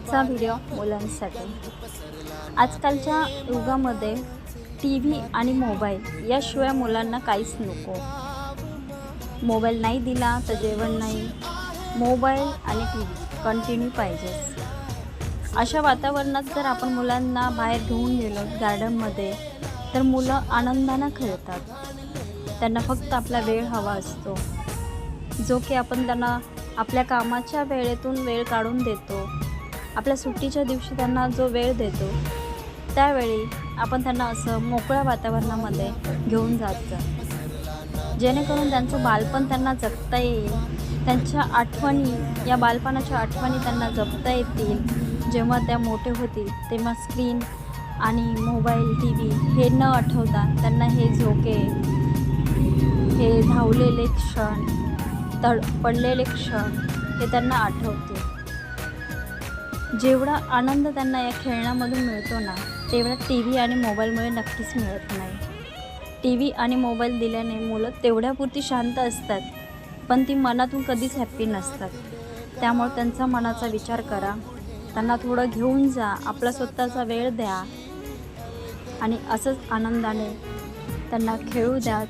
आजचा व्हिडिओ मुलांसाठी. आजकालच्या युगामध्ये टी व्ही आणि मोबाईल याशिवाय मुलांना काहीच नको. मोबाईल नाही दिला तर जेवण नाही. मोबाईल आणि टी व्ही कंटिन्यू पाहिजेच. अशा वातावरणात जर आपण मुलांना बाहेर घेऊन गेलो गार्डनमध्ये तर मुलं आनंदानं खेळतात. त्यांना फक्त आपला वेळ हवा असतो, जो की आपण त्यांना आपल्या कामाच्या वेळेतून वेळ काढून देतो. आपल्या सुट्टीच्या दिवशी त्यांना जो वेळ देतो त्यावेळी आपण त्यांना असं मोकळ्या वातावरणामध्ये घेऊन जायचं, जेणेकरून त्यांचं बालपण त्यांना जगता येईल. त्यांच्या आठवणी, या बालपणाच्या आठवणी त्यांना जपता येतील. जेव्हा त्या मोठे होतील तेव्हा स्क्रीन आणि मोबाईल, टी व्ही हे न आठवता त्यांना हे झोके, हे धावलेले क्षण, पडलेले क्षण हे त्यांना आठवतील. जेवढा आनंद त्यांना या खेळण्यामधून मिळतो ना, तेवढा टी व्ही आणि मोबाईलमुळे नक्कीच मिळत नाही. टी व्ही आणि मोबाईल दिल्याने मुलं तेवढ्यापुरती शांत असतात, पण ती मनातून कधीच हॅप्पी नसतात. त्यामुळे त्यांचा मनाचा विचार करा, त्यांना थोडं घेऊन जा, आपला स्वतःचा वेळ द्या आणि असंच आनंदाने त्यांना खेळू द्या.